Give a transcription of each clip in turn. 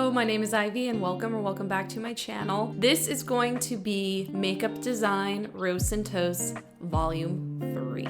Hello, my name is Ivy and welcome back to my channel. This is going to be Makeup Design Roast and Toast Volume 3.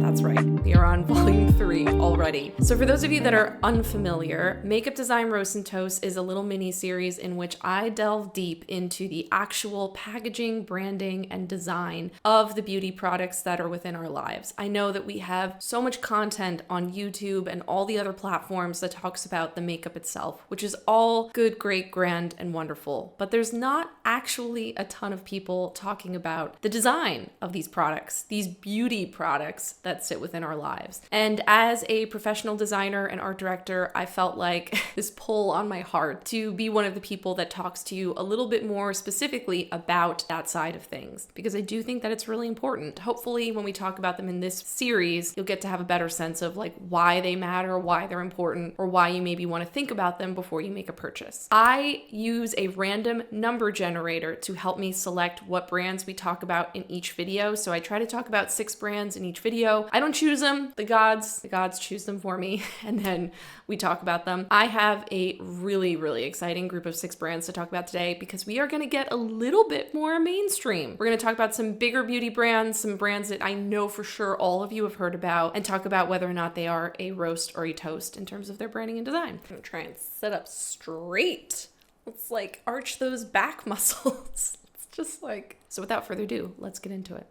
That's right, we are on volume 3 already. So for those of you that are unfamiliar, Makeup Design Roast and Toast is a little mini series in which I delve deep into the actual packaging, branding, and design of the beauty products that are within our lives. I know that we have so much content on YouTube and all the other platforms that talks about the makeup itself, which is all good, great, grand, and wonderful. But there's not actually a ton of people talking about the design of these products, these beauty products that sit within our lives. And as a professional designer and art director, I felt like this pull on my heart to be one of the people that talks to you a little bit more specifically about that side of things, because I do think that it's really important. Hopefully when we talk about them in this series, you'll get to have a better sense of like why they matter, why they're important, or why you maybe want to think about them before you make a purchase. I use a random number generator to help me select what brands we talk about in each video. So I try to talk about 6 brands in each video. I don't choose them, the gods choose them for me, and then we talk about them. I have a really exciting group of 6 brands to talk about today because we are going to get a little bit more mainstream. We're going to talk about some bigger beauty brands, some brands that I know for sure all of you have heard about, and talk about whether or not they are a roast or a toast in terms of their branding and design. I'm going to try and sit up straight. Let's like arch those back muscles. It's just like, so without further ado, let's get into it.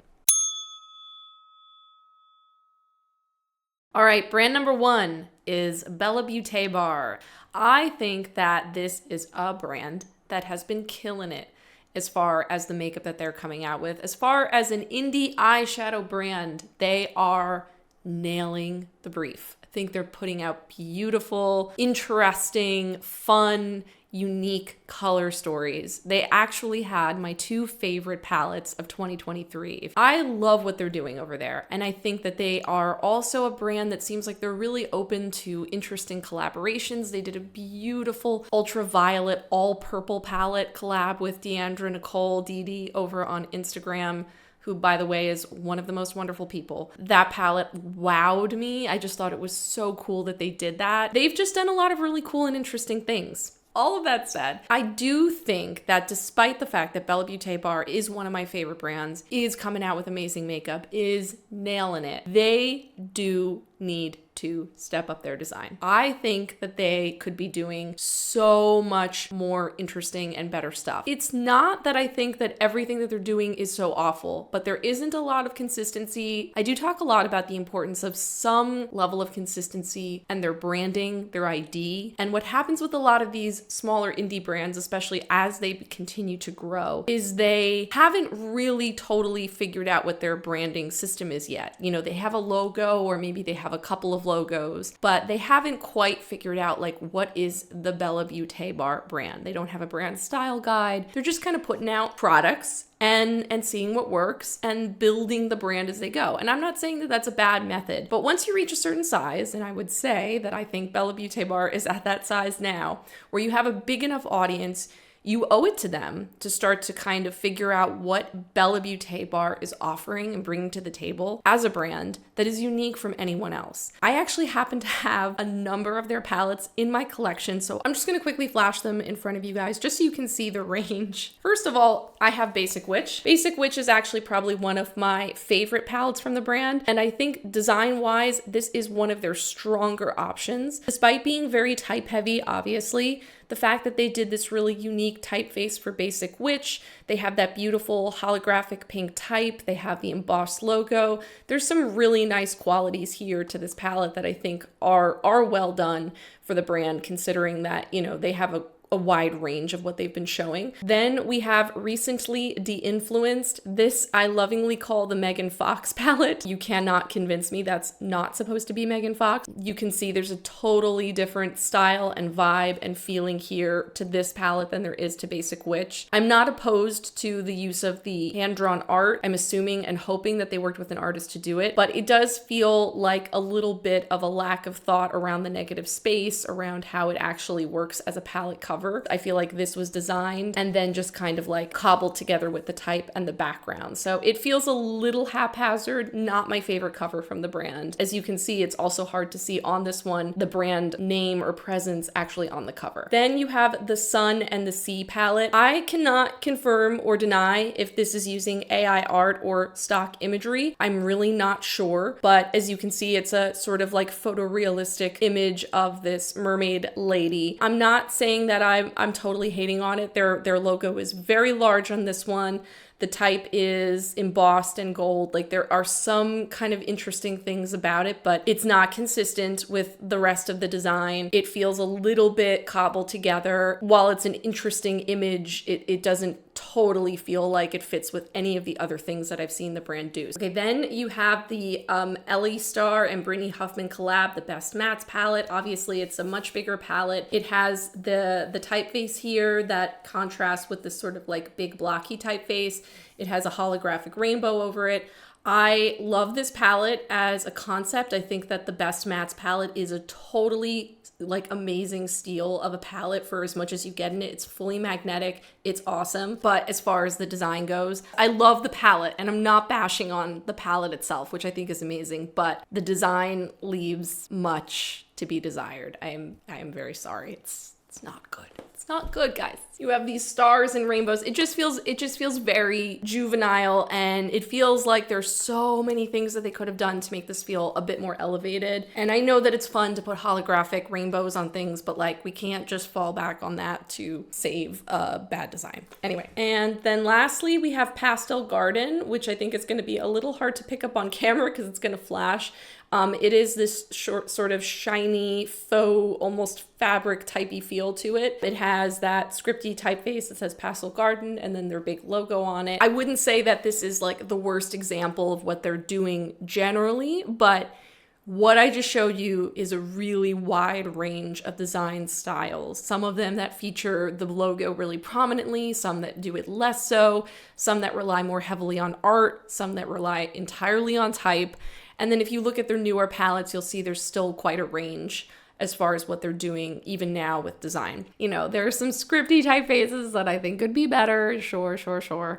All right, brand number 1 is Bellebeaute Bar. I think that this is a brand that has been killing it as far as the makeup that they're coming out with. As far as an indie eyeshadow brand, they are nailing the brief. I think they're putting out beautiful, interesting, fun, unique color stories. They actually had my 2 favorite palettes of 2023. I love what they're doing over there. And I think that they are also a brand that seems like they're really open to interesting collaborations. They did a beautiful ultraviolet all purple palette collab with Deandra Nicole Didi over on Instagram, who, by the way, is one of the most wonderful people. That palette wowed me. I just thought it was so cool that they did that. They've just done a lot of really cool and interesting things. All of that said, I do think that despite the fact that Bellebeaute Bar is one of my favorite brands, is coming out with amazing makeup, is nailing it, they do need to step up their design. I think that they could be doing so much more interesting and better stuff. It's not that I think that everything that they're doing is so awful, but there isn't a lot of consistency. I do talk a lot about the importance of some level of consistency and their branding, their ID. And what happens with a lot of these smaller indie brands, especially as they continue to grow, is they haven't really totally figured out what their branding system is yet. You know, they have a logo, or maybe they have a couple of logos, but they haven't quite figured out like what is the Bellebeaute Bar brand. They don't have a brand style guide. They're just kind of putting out products and seeing what works and building the brand as they go. And I'm not saying that that's a bad method, but once you reach a certain size, and I would say that I think Bellebeaute Bar is at that size now, where you have a big enough audience, you owe it to them to start to kind of figure out what Bellebeaute Bar is offering and bringing to the table as a brand that is unique from anyone else. I actually happen to have a number of their palettes in my collection, so I'm just going to quickly flash them in front of you guys just so you can see the range. First of all, I have Basic Witch. Basic Witch is actually probably one of my favorite palettes from the brand, and I think design-wise, this is one of their stronger options. Despite being very type-heavy, obviously, the fact that they did this really unique typeface for Basic Witch, they have that beautiful holographic pink type, they have the embossed logo. There's some really nice qualities here to this palette that I think are well done for the brand, considering that, you know, they have a wide range of what they've been showing. Then we have recently de-influenced. This I lovingly call the Megan Fox palette. You cannot convince me that's not supposed to be Megan Fox. You can see there's a totally different style and vibe and feeling here to this palette than there is to Basic Witch. I'm not opposed to the use of the hand-drawn art. I'm assuming and hoping that they worked with an artist to do it, but it does feel like a little bit of a lack of thought around the negative space, around how it actually works as a palette cover cover. I feel like this was designed and then just kind of like cobbled together with the type and the background. So it feels a little haphazard, not my favorite cover from the brand. As you can see, it's also hard to see on this one the brand name or presence actually on the cover. Then you have the Sun and the Sea palette. I cannot confirm or deny if this is using AI art or stock imagery. I'm really not sure, but as you can see, it's a sort of like photorealistic image of this mermaid lady. I'm not saying that I'm totally hating on it. Their logo is very large on this one. The type is embossed in gold. Like there are some kind of interesting things about it, but it's not consistent with the rest of the design. It feels a little bit cobbled together. While it's an interesting image, it doesn't totally feel like it fits with any of the other things that I've seen the brand do. Okay, then you have the Ellie Star and Brittany Huffman collab, the Best Mattes palette. Obviously, it's a much bigger palette. It has the typeface here that contrasts with this sort of like big blocky typeface. It has a holographic rainbow over it. I love this palette as a concept. I think that the Best Mattes palette is a totally like amazing steal of a palette for as much as you get in it. It's fully magnetic. It's awesome. But as far as the design goes, I love the palette and I'm not bashing on the palette itself, which I think is amazing, but the design leaves much to be desired. I am very sorry. It's not good. It's not good, guys. You have these stars and rainbows. It just feels very juvenile, and it feels like there's so many things that they could have done to make this feel a bit more elevated. And I know that it's fun to put holographic rainbows on things, but like we can't just fall back on that to save a bad design. Anyway, and then lastly, we have Pastel Garden, which I think is going to be a little hard to pick up on camera because it's going to flash. It is this short, sort of shiny, faux, almost fabric typey feel to it. It has that scripty typeface that says Pastel Garden and then their big logo on it. I wouldn't say that this is like the worst example of what they're doing generally, but what I just showed you is a really wide range of design styles. Some of them that feature the logo really prominently, some that do it less so, some that rely more heavily on art, some that rely entirely on type. And then if you look at their newer palettes, you'll see there's still quite a range as far as what they're doing even now with design. You know, there are some scripty typefaces that I think could be better. Sure.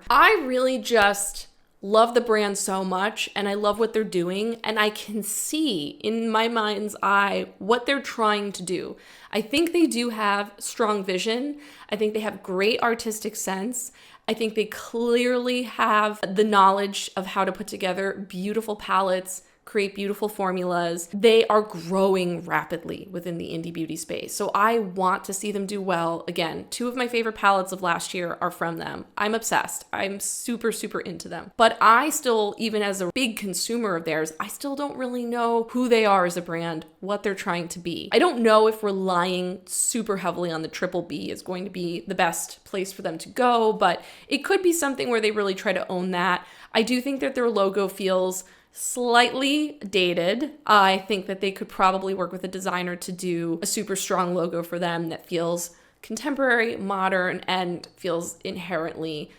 I really just love the brand so much and I love what they're doing, and I can see in my mind's eye what they're trying to do. I think they do have strong vision. I think they have great artistic sense. I think they clearly have the knowledge of how to put together beautiful palettes, create beautiful formulas. They are growing rapidly within the indie beauty space. So I want to see them do well. Again, 2 of my favorite palettes of last year are from them. I'm obsessed. I'm super into them. But I still, even as a big consumer of theirs, I still don't really know who they are as a brand, what they're trying to be. I don't know if relying super heavily on the triple B is going to be the best place for them to go, but it could be something where they really try to own that. I do think that their logo feels slightly dated. I think that they could probably work with a designer to do a super strong logo for them that feels contemporary, modern, and feels inherently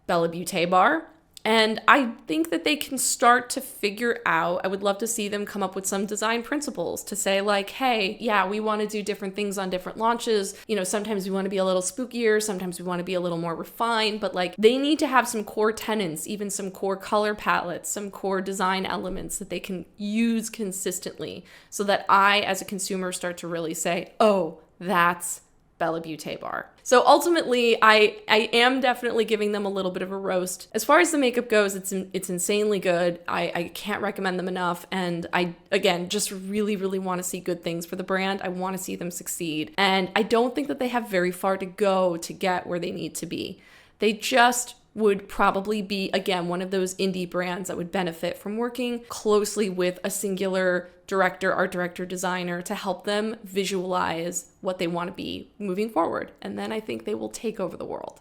Bellebeaute Bar. And I think that they can start to figure out, I would love to see them come up with some design principles to say like, hey, yeah, we want to do different things on different launches. You know, sometimes we want to be a little spookier, sometimes we want to be a little more refined, but like they need to have some core tenets, even some core color palettes, some core design elements that they can use consistently so that I, as a consumer, start to really say, oh, that's Bellebeaute Bar. So ultimately, I am definitely giving them a little bit of a roast. As far as the makeup goes, it's insanely good. I can't recommend them enough. And I, again, just really want to see good things for the brand. I want to see them succeed. And I don't think that they have very far to go to get where they need to be. They just would probably be, again, one of those indie brands that would benefit from working closely with a singular director, art director, designer to help them visualize what they want to be moving forward. And then I think they will take over the world.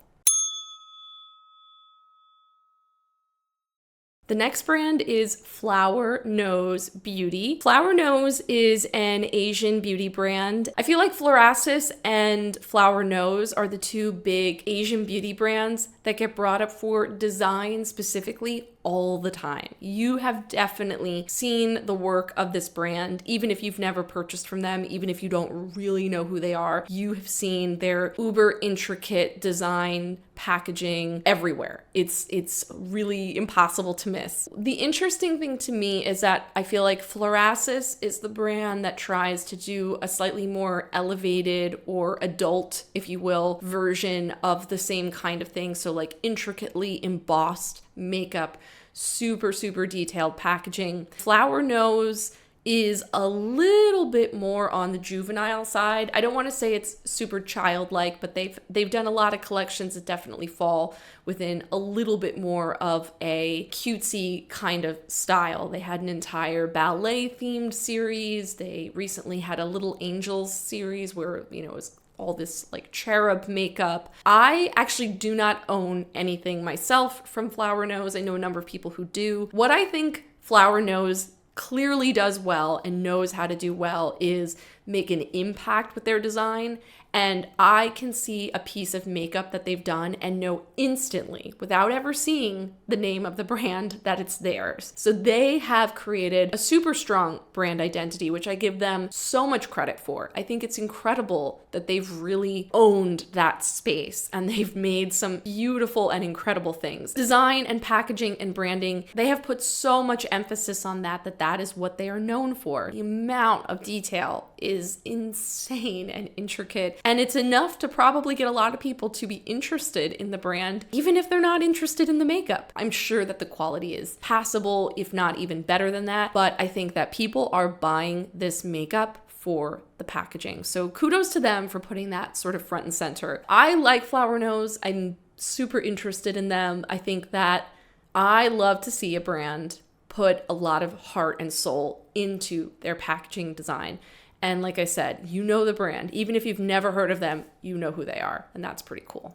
The next brand is Flower Nose Beauty. Flower Nose is an Asian beauty brand. I feel like Florasis and Flower Nose are the 2 big Asian beauty brands that get brought up for design specifically all the time. You have definitely seen the work of this brand, even if you've never purchased from them, even if you don't really know who they are. You have seen their uber intricate design, packaging everywhere. It's really impossible to miss. The interesting thing to me is that I feel like Fluorasis is the brand that tries to do a slightly more elevated or adult, if you will, version of the same kind of thing. So like intricately embossed makeup, super, super detailed packaging. Flower Nose is a little bit more on the juvenile side. I don't want to say it's super childlike, but they've done a lot of collections that definitely fall within a little bit more of a cutesy kind of style. They had an entire ballet themed series. They recently had a Little Angels series where, it was all this like cherub makeup. I actually do not own anything myself from Flower Nose. I know a number of people who do. What I think Flower Nose clearly does well and knows how to do well is make an impact with their design. And I can see a piece of makeup that they've done and know instantly, without ever seeing the name of the brand, that it's theirs. So they have created a super strong brand identity, which I give them so much credit for. I think it's incredible that they've really owned that space and they've made some beautiful and incredible things. Design and packaging and branding, they have put so much emphasis on that is what they are known for. The amount of detail is insane and intricate. And it's enough to probably get a lot of people to be interested in the brand, even if they're not interested in the makeup. I'm sure that the quality is passable, if not even better than that. But I think that people are buying this makeup for the packaging. So kudos to them for putting that sort of front and center. I like Flower Nose. I'm super interested in them. I think that I love to see a brand put a lot of heart and soul into their packaging design. And like I said, you know the brand. Even if you've never heard of them, you know who they are. And that's pretty cool.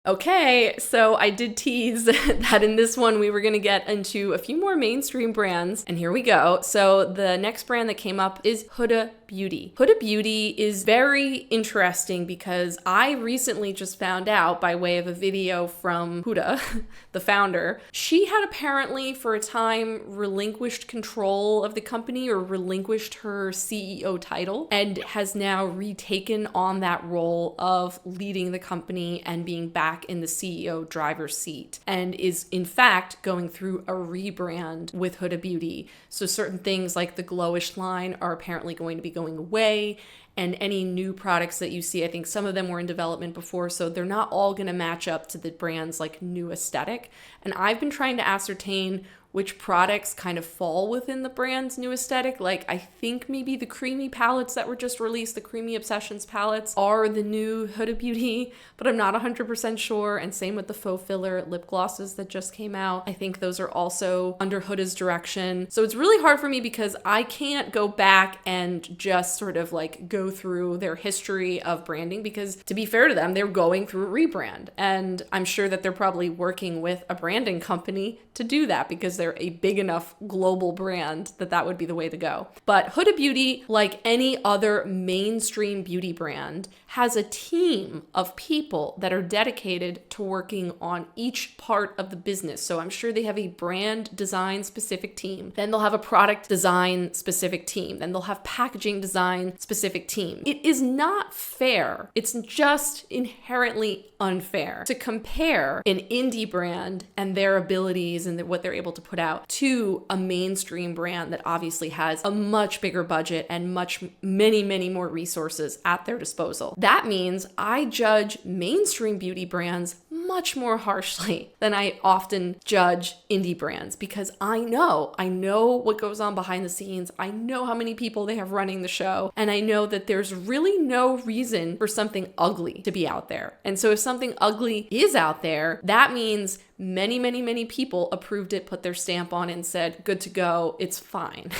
Okay, so I did tease that in this one we were going to get into a few more mainstream brands, and here we go. So the next brand that came up is Huda Beauty. Huda Beauty is very interesting because I recently just found out by way of a video from Huda, the founder, she had apparently for a time relinquished control of the company or relinquished her CEO title and has now retaken on that role of leading the company and being back in the CEO driver's seat, and is in fact going through a rebrand with Huda Beauty. So certain things like the Glowish line are apparently going to be going away, and any new products that you see, I think some of them were in development before, so they're not all going to match up to the brand's like new aesthetic. And I've been trying to ascertain which products kind of fall within the brand's new aesthetic. Like I think maybe the creamy palettes that were just released, the Creamy Obsessions palettes, are the new Huda Beauty, but I'm not 100% sure. And same with the faux filler lip glosses that just came out. I think those are also under Huda's direction. So it's really hard for me because I can't go back and just sort of like go through their history of branding, because to be fair to them, they're going through a rebrand. And I'm sure that they're probably working with a branding company to do that because they're a big enough global brand that would be the way to go. But Huda Beauty, like any other mainstream beauty brand, has a team of people that are dedicated to working on each part of the business. So I'm sure they have a brand design specific team. Then they'll have a product design specific team. Then they'll have packaging design specific team. It is not fair. It's just inherently unfair to compare an indie brand and their abilities and what they're able to put out to a mainstream brand that obviously has a much bigger budget and many more resources at their disposal. That means I judge mainstream beauty brands much more harshly than I often judge indie brands, because I know what goes on behind the scenes. I know how many people they have running the show, and I know that there's really no reason for something ugly to be out there. And so if something ugly is out there, that means many people approved it, put their stamp on it, and said, good to go, it's fine.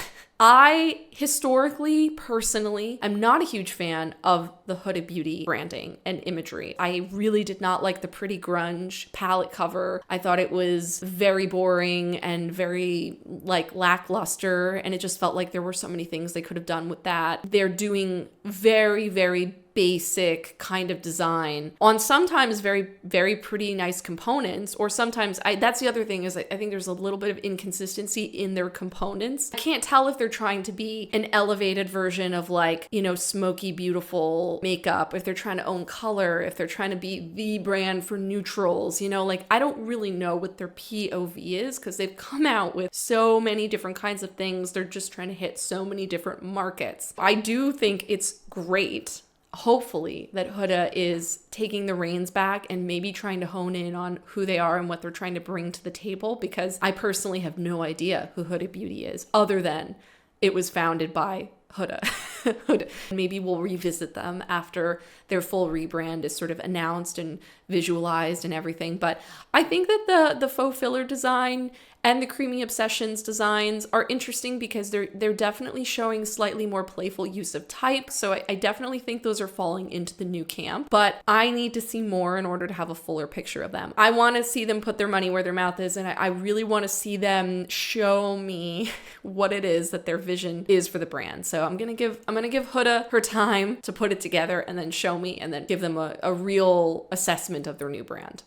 I historically, personally, I'm not a huge fan of the Huda Beauty branding and imagery. I really did not like the pretty grunge palette cover. I thought it was very boring and very like lackluster, and it just felt like there were so many things they could have done with that. They're doing very basic kind of design on sometimes very, very pretty nice components, or sometimes that's the other thing is I think there's a little bit of inconsistency in their components. I can't tell if they're trying to be an elevated version of like, you know, smoky, beautiful makeup, if they're trying to own color, if they're trying to be the brand for neutrals, you know, like I don't really know what their POV is because they've come out with so many different kinds of things. They're just trying to hit so many different markets. I do think it's great, hopefully, that Huda is taking the reins back and maybe trying to hone in on who they are and what they're trying to bring to the table, because I personally have no idea who Huda Beauty is other than it was founded by Huda. Huda. Maybe we'll revisit them after their full rebrand is sort of announced and visualized and everything. But I think that the faux filler design and the Creamy Obsessions designs are interesting because they're definitely showing slightly more playful use of type. So I definitely think those are falling into the new camp, but I need to see more in order to have a fuller picture of them. I want to see them put their money where their mouth is, and I really want to see them show me what it is that their vision is for the brand. So I'm gonna give Huda her time to put it together and then show me, and then give them a real assessment of their new brand.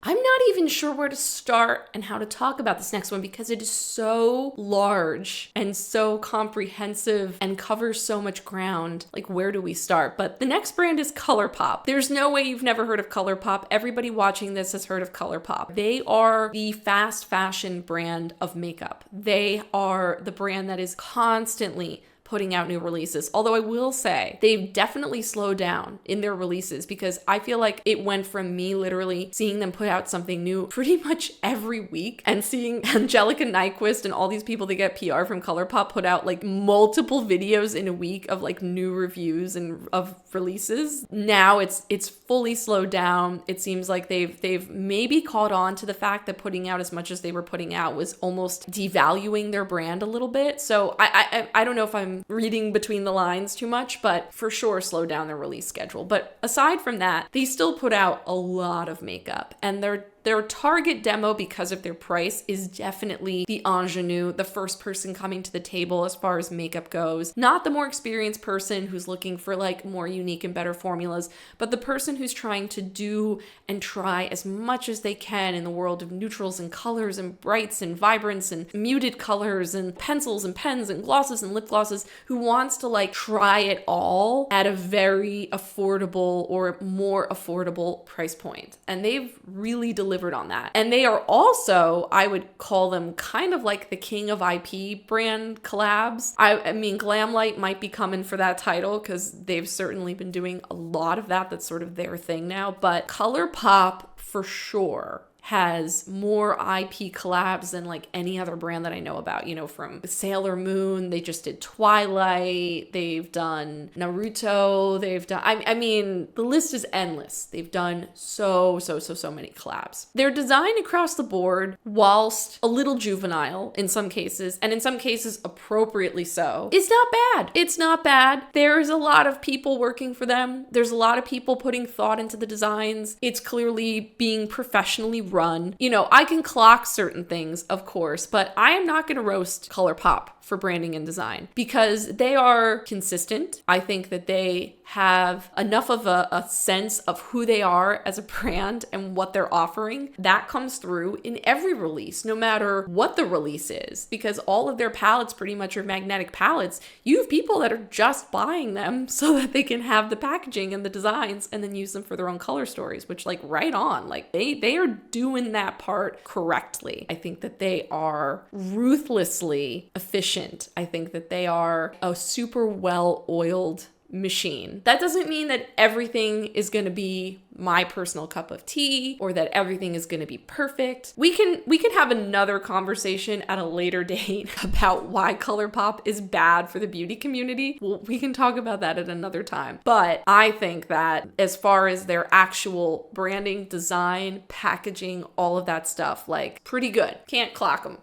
I'm not even sure where to start and how to talk about this next one because it is so large and so comprehensive and covers so much ground. Like, where do we start? But the next brand is Colourpop. There's no way you've never heard of Colourpop. Everybody watching this has heard of Colourpop. They are the fast fashion brand of makeup. They are the brand that is constantly putting out new releases. Although I will say they've definitely slowed down in their releases, because I feel like it went from me literally seeing them put out something new pretty much every week and seeing Angelica Nyquist and all these people that get PR from Colourpop put out like multiple videos in a week of like new reviews and of releases. Now it's fully slowed down. It seems like they've maybe caught on to the fact that putting out as much as they were putting out was almost devaluing their brand a little bit. So I don't know if I'm reading between the lines too much, but for sure slow down their release schedule. But aside from that, they still put out a lot of makeup, and their target demo, because of their price, is definitely the ingenue, the first person coming to the table as far as makeup goes. Not the more experienced person who's looking for like more unique and better formulas, but the person who's trying to do and try as much as they can in the world of neutrals and colors and brights and vibrance and muted colors and pencils and pens and glosses and lip glosses, who wants to like try it all at a very affordable or more affordable price point. And they've really delivered on that. And they are also, I would call them kind of like the king of IP brand collabs. I mean, Glamlight might be coming for that title because they've certainly been doing a lot of that. That's sort of their thing now. But Colourpop for sure has more IP collabs than like any other brand that I know about. You know, from Sailor Moon, they just did Twilight, they've done Naruto, they've done, I mean, the list is endless. They've done so many collabs. Their design across the board, whilst a little juvenile in some cases, and in some cases appropriately so, is not bad. It's not bad. There's a lot of people working for them. There's a lot of people putting thought into the designs. It's clearly being professionally run. You know, I can clock certain things, of course, but I am not going to roast Colourpop for branding and design because they are consistent. I think that they have enough of a sense of who they are as a brand and what they're offering. That comes through in every release, no matter what the release is, because all of their palettes pretty much are magnetic palettes. You have people that are just buying them so that they can have the packaging and the designs and then use them for their own color stories, which, like, right on. Like, they are doing that part correctly. I think that they are ruthlessly efficient. I think that they are a super well-oiled machine. That doesn't mean that everything is going to be my personal cup of tea or that everything is going to be perfect. We can have another conversation at a later date about why Colourpop is bad for the beauty community. Well, we can talk about that at another time. But I think that as far as their actual branding, design, packaging, all of that stuff, like, pretty good. Can't clock them.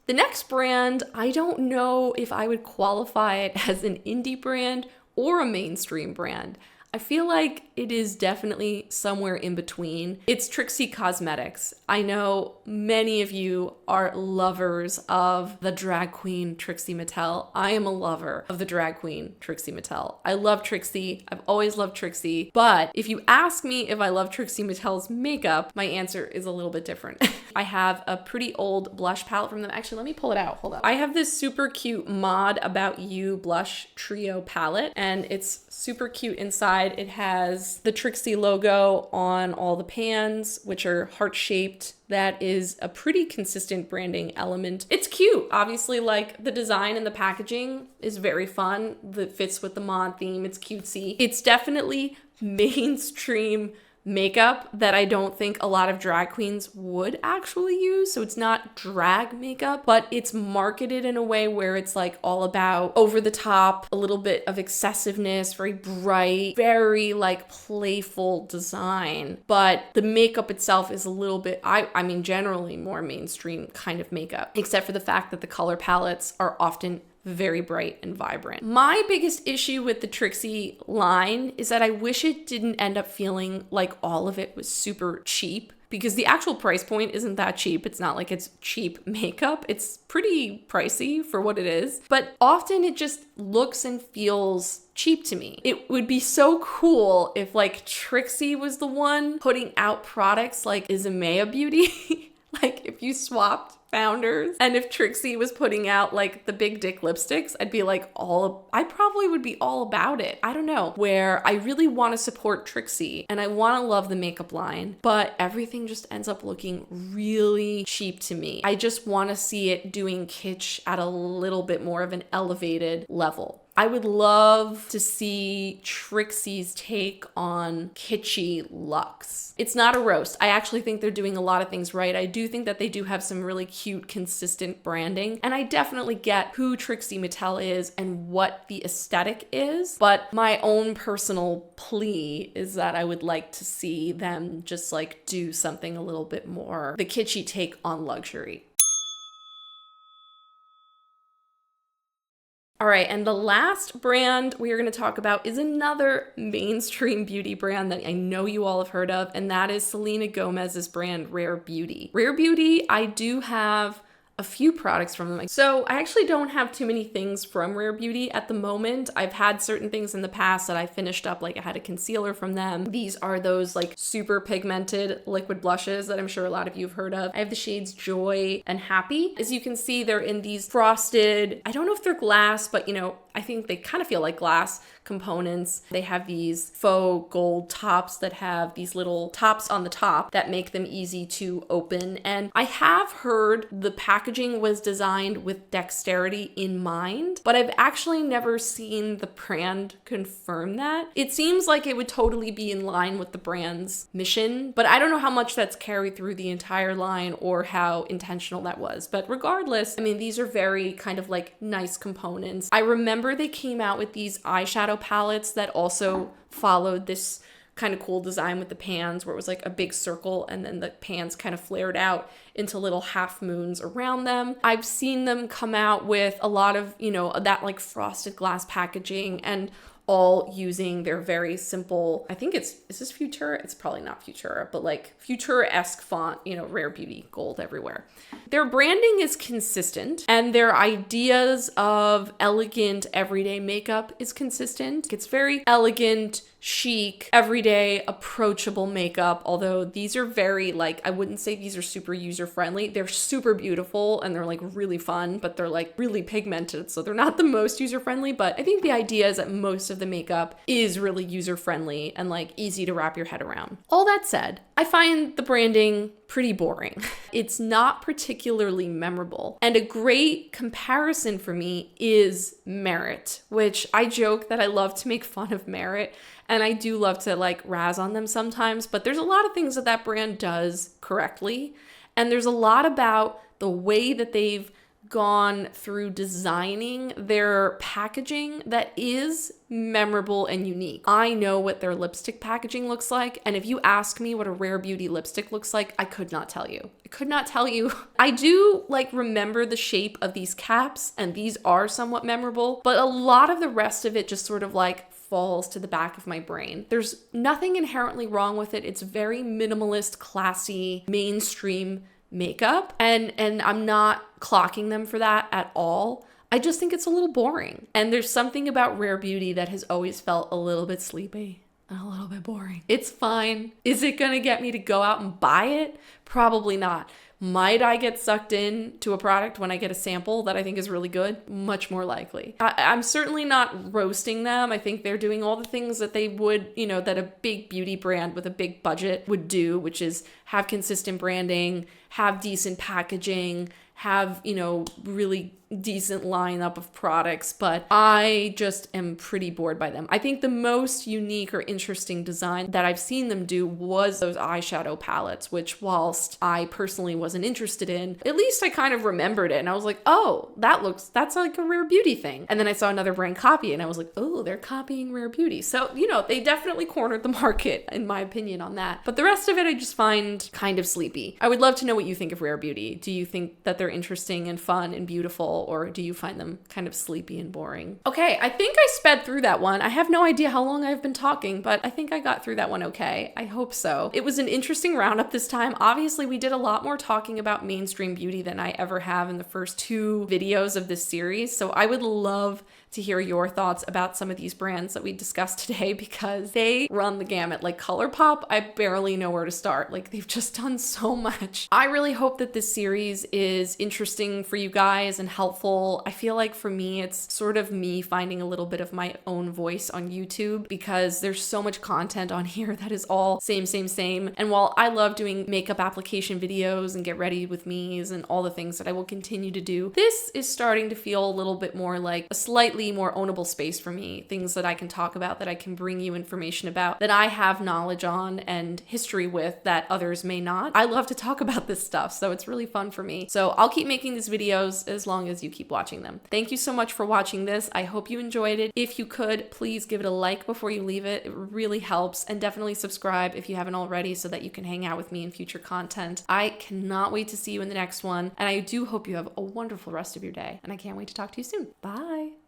The next brand, I don't know if I would qualify it as an indie brand or a mainstream brand. I feel like it is definitely somewhere in between. It's Trixie Cosmetics. I know many of you are lovers of the drag queen Trixie Mattel. I am a lover of the drag queen Trixie Mattel. I love Trixie. I've always loved Trixie. But if you ask me if I love Trixie Mattel's makeup, my answer is a little bit different. I have a pretty old blush palette from them. Actually, let me pull it out. Hold up. I have this super cute Mod About You blush trio palette, and it's super cute inside. It has the Trixie logo on all the pans, which are heart-shaped. That is a pretty consistent branding element. It's cute. Obviously, like, the design and the packaging is very fun. That fits with the mod theme. It's cutesy. It's definitely mainstream makeup that I don't think a lot of drag queens would actually use. So it's not drag makeup, but it's marketed in a way where it's like all about over the top, a little bit of excessiveness, very bright, very like playful design. But the makeup itself is a little bit, I mean, generally more mainstream kind of makeup, except for the fact that the color palettes are often very bright and vibrant. My biggest issue with the Trixie line is that I wish it didn't end up feeling like all of it was super cheap, because the actual price point isn't that cheap. It's not like it's cheap makeup. It's pretty pricey for what it is, but often it just looks and feels cheap to me. It would be so cool if like Trixie was the one putting out products like Huda Beauty. Like if you swapped founders, and if Trixie was putting out like the big dick lipsticks, I'd be like I probably would be all about it. I don't know, where I really want to support Trixie and I want to love the makeup line, but everything just ends up looking really cheap to me. I just want to see it doing kitsch at a little bit more of an elevated level. I would love to see Trixie's take on kitschy luxe. It's not a roast. I actually think they're doing a lot of things right. I do think that they do have some really cute, consistent branding. And I definitely get who Trixie Mattel is and what the aesthetic is. But my own personal plea is that I would like to see them just like do something a little bit more, the kitschy take on luxury. All right, and the last brand we are going to talk about is another mainstream beauty brand that I know you all have heard of, and that is Selena Gomez's brand, Rare Beauty. Rare Beauty, I do have a few products from them. So I actually don't have too many things from Rare Beauty at the moment. I've had certain things in the past that I finished up, like I had a concealer from them. These are those like super pigmented liquid blushes that I'm sure a lot of you have heard of. I have the shades Joy and Happy. As you can see, they're in these frosted, I don't know if they're glass, but you know, I think they kind of feel like glass components. They have these faux gold tops that have these little tops on the top that make them easy to open. And I have heard the packaging was designed with dexterity in mind, but I've actually never seen the brand confirm that. It seems like it would totally be in line with the brand's mission, but I don't know how much that's carried through the entire line or how intentional that was. But regardless, I mean, these are very kind of like nice components. I remember they came out with these eyeshadow palettes that also followed this kind of cool design with the pans, where it was like a big circle and then the pans kind of flared out into little half moons around them. I've seen them come out with a lot of, you know, that like frosted glass packaging, and all using their very simple, I think is this Futura? It's probably not Futura, but like Futura-esque font, you know, Rare Beauty, gold everywhere. Their branding is consistent and their ideas of elegant everyday makeup is consistent. It's very elegant, chic, everyday, approachable makeup, although these are very like, I wouldn't say these are super user-friendly. They're super beautiful and they're like really fun, but they're like really pigmented, so they're not the most user-friendly, but I think the idea is that most of the makeup is really user-friendly and like easy to wrap your head around. All that said, I find the branding pretty boring. It's not particularly memorable. And a great comparison for me is Merit, which I joke that I love to make fun of Merit. And I do love to like razz on them sometimes, but there's a lot of things that that brand does correctly. And there's a lot about the way that they've gone through designing their packaging that is memorable and unique. I know what their lipstick packaging looks like, and if you ask me what a Rare Beauty lipstick looks like, I could not tell you. I could not tell you. I do like remember the shape of these caps, and these are somewhat memorable, but a lot of the rest of it just sort of like falls to the back of my brain. There's nothing inherently wrong with it. It's very minimalist, classy, mainstream makeup, and I'm not clocking them for that at all. I just think it's a little boring. And there's something about Rare Beauty that has always felt a little bit sleepy and a little bit boring. It's fine. Is it gonna get me to go out and buy it? Probably not. Might I get sucked in to a product when I get a sample that I think is really good? Much more likely. I'm certainly not roasting them. I think they're doing all the things that they would, you know, that a big beauty brand with a big budget would do, which is have consistent branding, have decent packaging, have, you know, really decent lineup of products, but I just am pretty bored by them. I think the most unique or interesting design that I've seen them do was those eyeshadow palettes, which whilst I personally wasn't interested in, at least I kind of remembered it and I was like, oh, that's like a Rare Beauty thing. And then I saw another brand copy and I was like, oh, they're copying Rare Beauty. So, you know, they definitely cornered the market in my opinion on that. But the rest of it I just find kind of sleepy. I would love to know what you think of Rare Beauty. Do you think that they're interesting and fun and beautiful, or do you find them kind of sleepy and boring? Okay, I think I sped through that one. I have no idea how long I've been talking, but I think I got through that one okay. I hope so. It was an interesting roundup this time. Obviously, we did a lot more talking about mainstream beauty than I ever have in the first 2 videos of this series, so I would love to hear your thoughts about some of these brands that we discussed today because they run the gamut. Like Colourpop, I barely know where to start. Like they've just done so much. I really hope that this series is interesting for you guys and helpful. I feel like for me, it's sort of me finding a little bit of my own voice on YouTube because there's so much content on here that is all same. And while I love doing makeup application videos and get ready with me's and all the things that I will continue to do, this is starting to feel a little bit more like a slightly more ownable space for me, things that I can talk about, that I can bring you information about, that I have knowledge on and history with that others may not. I love to talk about this stuff, so it's really fun for me. So I'll keep making these videos as long as you keep watching them. Thank you so much for watching this. I hope you enjoyed it. If you could, please give it a like before you leave it. It really helps, and definitely subscribe if you haven't already so that you can hang out with me in future content. I cannot wait to see you in the next one, and I do hope you have a wonderful rest of your day, and I can't wait to talk to you soon. Bye!